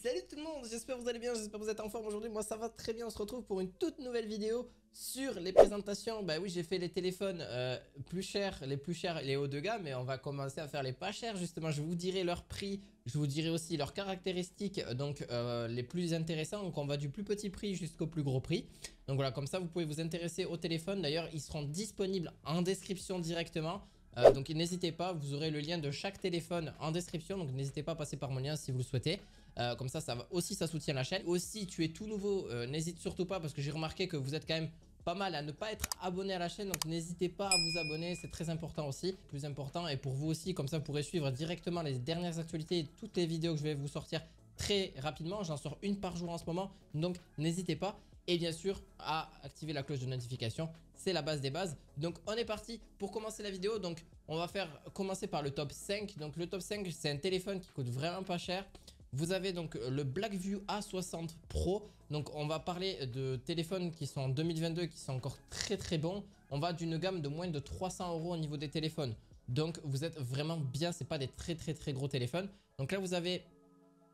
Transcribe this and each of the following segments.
Salut tout le monde, j'espère que vous allez bien, j'espère que vous êtes en forme aujourd'hui. Moi ça va très bien, on se retrouve pour une toute nouvelle vidéo sur les présentations. Bah oui, j'ai fait les téléphones plus chers, les hauts de gamme, et on va commencer à faire les pas chers justement. Je vous dirai leur prix, je vous dirai aussi leurs caractéristiques, donc les plus intéressants. Donc on va du plus petit prix jusqu'au plus gros prix. Donc voilà, comme ça vous pouvez vous intéresser aux téléphones. D'ailleurs ils seront disponibles en description directement. Donc n'hésitez pas, vous aurez le lien de chaque téléphone en description, donc n'hésitez pas à passer par mon lien si vous le souhaitez. Comme ça va aussi, ça soutient la chaîne. Aussi, tu es tout nouveau, n'hésite surtout pas, parce que j'ai remarqué que vous êtes quand même pas mal à ne pas être abonné à la chaîne, donc n'hésitez pas à vous abonner, c'est très important aussi, plus important, et pour vous aussi, comme ça vous pourrez suivre directement les dernières actualités et toutes les vidéos que je vais vous sortir très rapidement. J'en sors une par jour en ce moment, donc n'hésitez pas. Et bien sûr à activer la cloche de notification, c'est la base des bases. Donc on est parti pour commencer la vidéo. Donc on va commencer par le top 5. Donc le top 5, c'est un téléphone qui coûte vraiment pas cher. Vous avez donc le Blackview A60 Pro. Donc on va parler de téléphones qui sont en 2022, qui sont encore très bons. On va d'une gamme de moins de 300 € au niveau des téléphones. Donc vous êtes vraiment bien, c'est pas des très gros téléphones. Donc là vous avez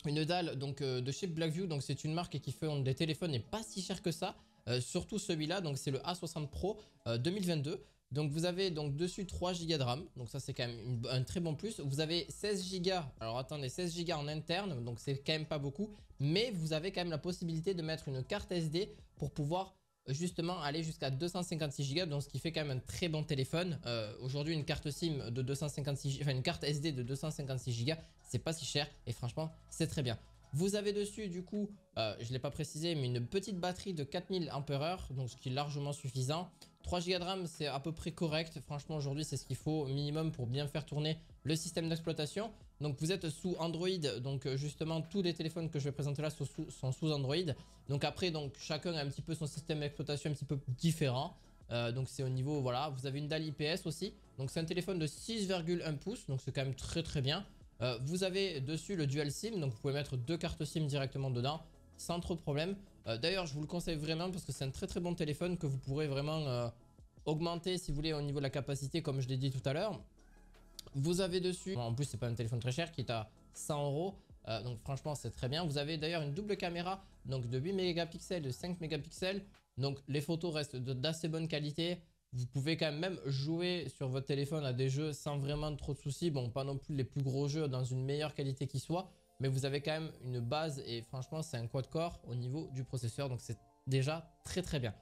une dalle donc de chez Blackview, donc c'est une marque qui fait des téléphones et pas si cher que ça, surtout celui-là, donc c'est le A60 Pro 2022. Donc vous avez donc dessus 3 Go de RAM, donc ça c'est quand même un très bon plus. Vous avez 16 Go, alors attendez, 16 Go en interne, donc c'est quand même pas beaucoup, mais vous avez quand même la possibilité de mettre une carte SD pour pouvoir justement aller jusqu'à 256 Go, donc ce qui fait quand même un très bon téléphone. Aujourd'hui une carte SIM de 256, enfin une carte SD de 256 Go, c'est pas si cher et franchement c'est très bien. Vous avez dessus du coup, je ne l'ai pas précisé, mais une petite batterie de 4000 mAh, donc ce qui est largement suffisant. 3 Go de RAM, c'est à peu près correct. Franchement, aujourd'hui, c'est ce qu'il faut au minimum pour bien faire tourner le système d'exploitation. Donc, vous êtes sous Android. Donc, justement, tous les téléphones que je vais présenter là sont sous Android. Donc, après, donc, chacun a un petit peu son système d'exploitation un petit peu différent. Donc, c'est au niveau, voilà. Vous avez une dalle IPS aussi. Donc, c'est un téléphone de 6,1 pouces. Donc, c'est quand même très bien. Vous avez dessus le Dual SIM. Donc, vous pouvez mettre 2 cartes SIM directement dedans sans trop de problème. D'ailleurs je vous le conseille vraiment parce que c'est un très bon téléphone que vous pourrez vraiment augmenter si vous voulez au niveau de la capacité, comme je l'ai dit tout à l'heure. Vous avez dessus, en plus c'est pas un téléphone très cher qui est à 100 €, donc franchement c'est très bien. Vous avez d'ailleurs une double caméra, donc de 8 mégapixels, de 5 mégapixels, donc les photos restent d'assez bonne qualité. Vous pouvez quand même jouer sur votre téléphone à des jeux sans vraiment trop de soucis. Bon, pas non plus les plus gros jeux dans une meilleure qualité qui soit, mais vous avez quand même une base et franchement c'est un quad-core au niveau du processeur, donc c'est déjà très bien.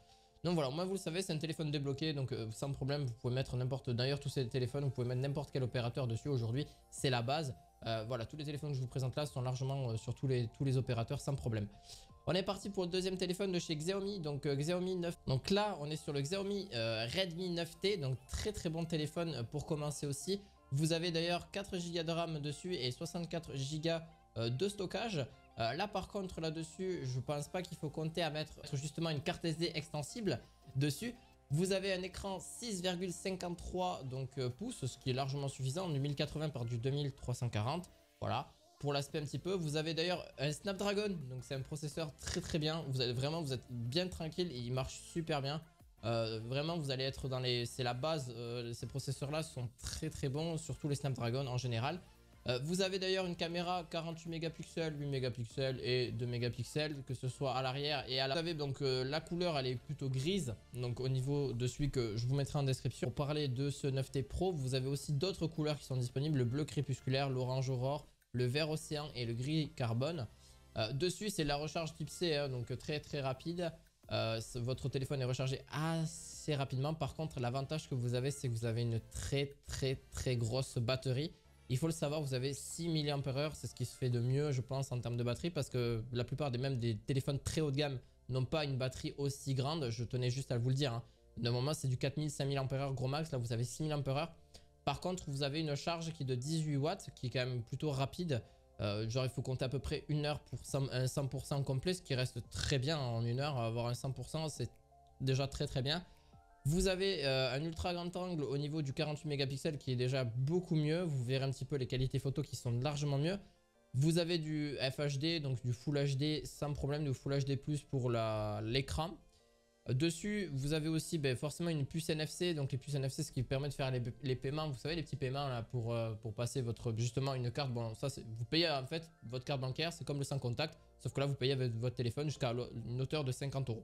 Donc voilà, moi vous le savez, c'est un téléphone débloqué, donc sans problème vous pouvez mettre n'importe, d'ailleurs tous ces téléphones vous pouvez mettre n'importe quel opérateur dessus aujourd'hui, c'est la base. Voilà, tous les téléphones que je vous présente là sont largement sur tous les opérateurs sans problème. On est parti pour le deuxième téléphone de chez Xiaomi, donc Xiaomi 9. Donc là on est sur le Xiaomi Redmi 9T, donc très bon téléphone pour commencer aussi. Vous avez d'ailleurs 4 Go de RAM dessus et 64 Go de stockage. Là par contre là-dessus je pense pas qu'il faut compter à mettre justement une carte SD extensible dessus. Vous avez un écran 6,53 pouces, ce qui est largement suffisant, du 1080 par du 2340. Voilà, pour l'aspect un petit peu. Vous avez d'ailleurs un Snapdragon, donc c'est un processeur très bien. Vous êtes bien tranquille et il marche super bien. Vraiment vous allez être dans les, c'est la base, ces processeurs là sont très bons, surtout les Snapdragon en général. Vous avez d'ailleurs une caméra 48 mégapixels, 8 mégapixels et 2 mégapixels, que ce soit à l'arrière et à la... Vous avez donc la couleur elle est plutôt grise, donc au niveau de celui que je vous mettrai en description. Pour parler de ce 9T Pro, vous avez aussi d'autres couleurs qui sont disponibles, le bleu crépusculaire, l'orange aurore, le vert océan et le gris carbone. Dessus c'est la recharge type C, hein, donc très rapide. Votre téléphone est rechargé assez rapidement. Par contre l'avantage que vous avez, c'est que vous avez une très grosse batterie. Il faut le savoir, vous avez 6 mAh, c'est ce qui se fait de mieux je pense en termes de batterie, parce que la plupart même des téléphones très haut de gamme n'ont pas une batterie aussi grande. Je tenais juste à vous le dire, hein. Normalement c'est du 4000-5000 mAh gros max, là vous avez 6000 mAh. Par contre vous avez une charge qui est de 18 watts, qui est quand même plutôt rapide. Genre il faut compter à peu près 1 heure pour un 100% complet, ce qui reste très bien en 1 heure. Avoir un 100% c'est déjà très bien. Vous avez un ultra grand angle au niveau du 48 mégapixels qui est déjà beaucoup mieux. Vous verrez un petit peu les qualités photos qui sont largement mieux. Vous avez du FHD, donc du Full HD sans problème, du Full HD+ pour l'écran. Dessus, vous avez aussi forcément une puce NFC. Donc les puces NFC, ce qui permet de faire les paiements. Vous savez, les petits paiements là pour passer justement une carte. Bon, ça, vous payez en fait votre carte bancaire. C'est comme le sans contact. Sauf que là, vous payez avec votre téléphone jusqu'à une hauteur de 50 €.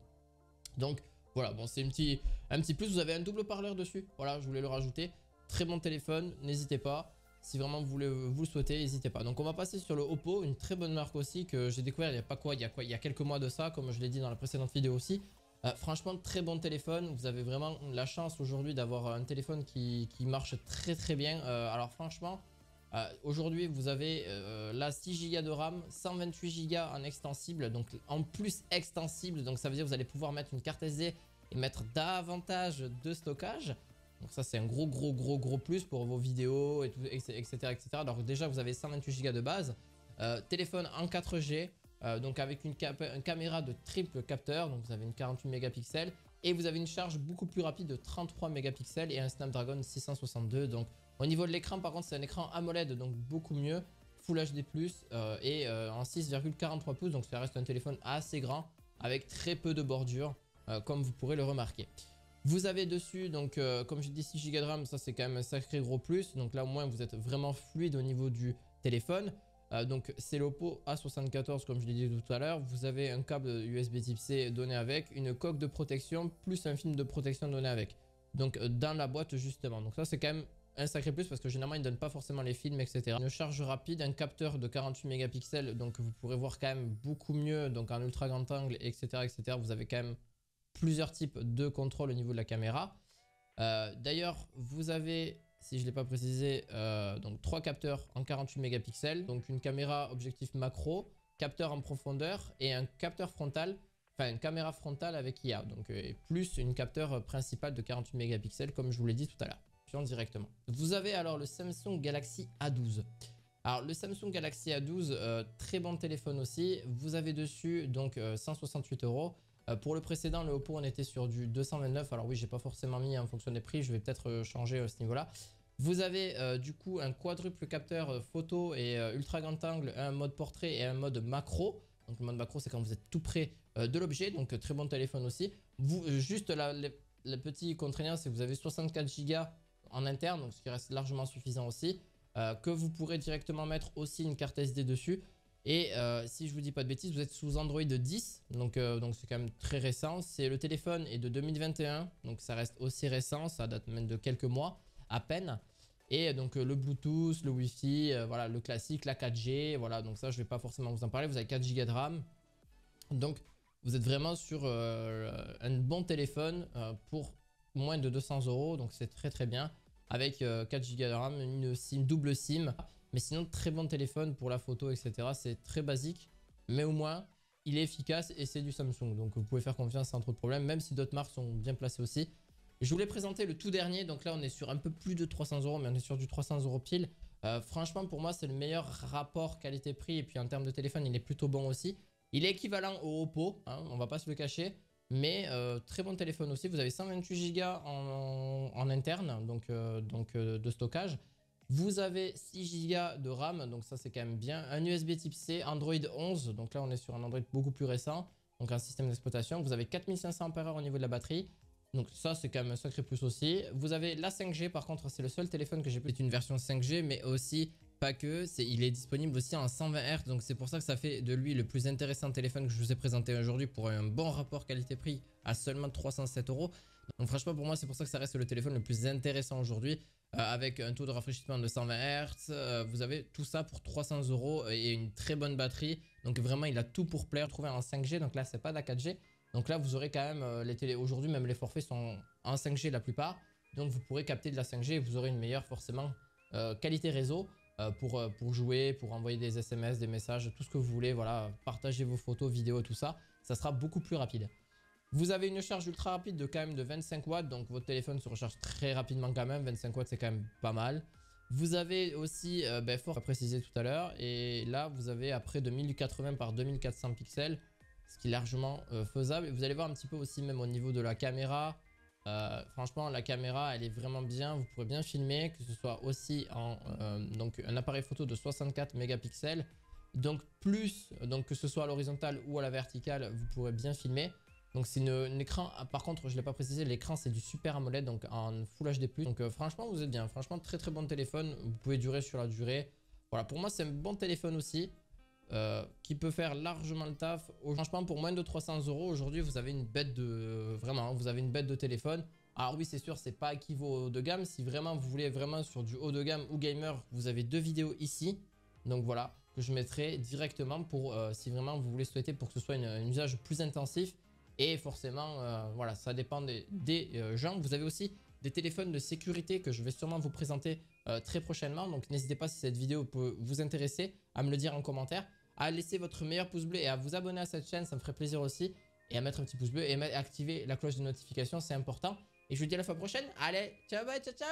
Donc voilà, bon, c'est un petit plus. Vous avez un double parleur dessus. Voilà, je voulais le rajouter. Très bon téléphone, n'hésitez pas. Si vraiment vous le souhaitez, n'hésitez pas. Donc on va passer sur le Oppo, une très bonne marque aussi que j'ai découvert il y a quelques mois de ça, comme je l'ai dit dans la précédente vidéo aussi. Franchement, très bon téléphone. Vous avez vraiment la chance aujourd'hui d'avoir un téléphone qui marche très très bien. Alors franchement, aujourd'hui vous avez là 6 Go de RAM, 128 Go en extensible, donc en plus extensible. Donc ça veut dire que vous allez pouvoir mettre une carte SD et mettre davantage de stockage. Donc ça c'est un gros plus pour vos vidéos et tout, etc. Alors déjà vous avez 128 Go de base. Téléphone en 4G. Donc avec une caméra de triple capteur, donc vous avez une 48 mégapixels et vous avez une charge beaucoup plus rapide de 33 mégapixels et un Snapdragon 662. Donc au niveau de l'écran, par contre, c'est un écran AMOLED, donc beaucoup mieux, Full HD+, et en 6,43 pouces, donc ça reste un téléphone assez grand avec très peu de bordure, comme vous pourrez le remarquer. Vous avez dessus, donc comme je dis, 6 Go de RAM, ça c'est quand même un sacré gros plus. Donc là au moins vous êtes vraiment fluide au niveau du téléphone. Donc c'est l'Oppo A74 comme je l'ai dit tout à l'heure. Vous avez un câble USB type C donné avec, une coque de protection plus un film de protection donné avec. Donc dans la boîte justement. Donc ça c'est quand même un sacré plus parce que généralement ils ne donnent pas forcément les films, etc. Une charge rapide, un capteur de 48 mégapixels, donc vous pourrez voir quand même beaucoup mieux, donc en ultra grand angle, etc. Vous avez quand même plusieurs types de contrôle au niveau de la caméra. D'ailleurs vous avez, si je ne l'ai pas précisé, donc 3 capteurs en 48 mégapixels, donc une caméra objectif macro, capteur en profondeur et un capteur frontal, enfin une caméra frontale avec IA, donc plus une capteur principal de 48 mégapixels comme je vous l'ai dit tout à l'heure, directement. Vous avez alors le Samsung Galaxy A12. Alors le Samsung Galaxy A12, très bon téléphone aussi. Vous avez dessus donc 168 €. Pour le précédent, le Oppo, on était sur du 229. Alors oui, j'ai pas forcément mis en fonction des prix. Je vais peut-être changer à ce niveau-là. Vous avez du coup un quadruple capteur photo et ultra grand angle, un mode portrait et un mode macro. Donc le mode macro, c'est quand vous êtes tout près de l'objet. Donc très bon téléphone aussi. Juste le petit contraignant, c'est que vous avez 64 Go en interne, donc ce qui reste largement suffisant aussi. Que vous pourrez directement mettre aussi une carte SD dessus. Et si je vous dis pas de bêtises, vous êtes sous Android 10, donc c'est quand même très récent. Le téléphone est de 2021, donc ça reste aussi récent, ça date même de quelques mois à peine. Et donc le Bluetooth, le Wi-Fi, voilà, le classique, la 4G, voilà, donc ça je vais pas forcément vous en parler. Vous avez 4 Go de RAM, donc vous êtes vraiment sur un bon téléphone pour moins de 200 €, donc c'est très très bien. Avec 4 Go de RAM, une SIM, double SIM. Mais sinon, très bon téléphone pour la photo, etc. C'est très basique, mais au moins, il est efficace et c'est du Samsung. Donc, vous pouvez faire confiance sans trop de problèmes, même si d'autres marques sont bien placées aussi. Je voulais présenter le tout dernier. Donc là, on est sur un peu plus de 300 €, mais on est sur du 300 € pile. Franchement, pour moi, c'est le meilleur rapport qualité-prix. Et puis, en termes de téléphone, il est plutôt bon aussi. Il est équivalent au Oppo, hein, on va pas se le cacher. Mais très bon téléphone aussi. Vous avez 128 Go en interne, donc de stockage. Vous avez 6 Go de RAM, donc ça c'est quand même bien. Un USB type C, Android 11, donc là on est sur un Android beaucoup plus récent, donc un système d'exploitation. Vous avez 4500 mAh au niveau de la batterie, donc ça c'est quand même un sacré plus aussi. Vous avez la 5G, par contre c'est le seul téléphone que j'ai pris, c'est une version 5G, mais aussi pas que, il est disponible aussi en 120 Hz, donc c'est pour ça que ça fait de lui le plus intéressant téléphone que je vous ai présenté aujourd'hui pour un bon rapport qualité-prix à seulement 307 €. Donc franchement pour moi c'est pour ça que ça reste le téléphone le plus intéressant aujourd'hui. Avec un taux de rafraîchissement de 120 Hz, vous avez tout ça pour 300 € et une très bonne batterie. Donc vraiment il a tout pour plaire. Trouver en 5G, donc là c'est pas de la 4G. Donc là vous aurez quand même les télé. Aujourd'hui même les forfaits sont en 5G la plupart. Donc vous pourrez capter de la 5G et vous aurez une meilleure forcément qualité réseau pour jouer, pour envoyer des SMS, des messages, tout ce que vous voulez. Voilà, partager vos photos, vidéos, tout ça. Ça sera beaucoup plus rapide. Vous avez une charge ultra rapide de quand même de 25 watts, donc votre téléphone se recharge très rapidement quand même. 25 watts c'est quand même pas mal. Vous avez aussi, fort à préciser tout à l'heure, et là vous avez après de 1080 par 2400 pixels, ce qui est largement faisable. Et vous allez voir un petit peu aussi même au niveau de la caméra. Franchement la caméra elle est vraiment bien, vous pourrez bien filmer, que ce soit aussi en donc un appareil photo de 64 mégapixels. Donc plus, donc que ce soit à l'horizontale ou à la verticale, vous pourrez bien filmer. Donc c'est un écran, par contre je ne l'ai pas précisé, l'écran c'est du Super AMOLED, donc en Full HD+. Donc franchement vous êtes bien, franchement très très bon téléphone, vous pouvez durer sur la durée. Voilà, pour moi c'est un bon téléphone aussi, qui peut faire largement le taf. Franchement pour moins de 300 € aujourd'hui vous avez une bête de... Vraiment, vous avez une bête de téléphone. Alors oui c'est sûr c'est pas équivaut au haut de gamme, si vraiment vous voulez vraiment sur du haut de gamme ou gamer, vous avez 2 vidéos ici. Donc voilà, que je mettrai directement pour si vraiment vous voulez souhaiter pour que ce soit un usage plus intensif. Et forcément, voilà, ça dépend des gens. Vous avez aussi des téléphones de sécurité que je vais sûrement vous présenter très prochainement. Donc n'hésitez pas si cette vidéo peut vous intéresser à me le dire en commentaire, à laisser votre meilleur pouce bleu et à vous abonner à cette chaîne, ça me ferait plaisir aussi. Et à mettre un petit pouce bleu et à activer la cloche de notification, c'est important. Et je vous dis à la fois prochaine. Allez, ciao, bye, ciao, ciao!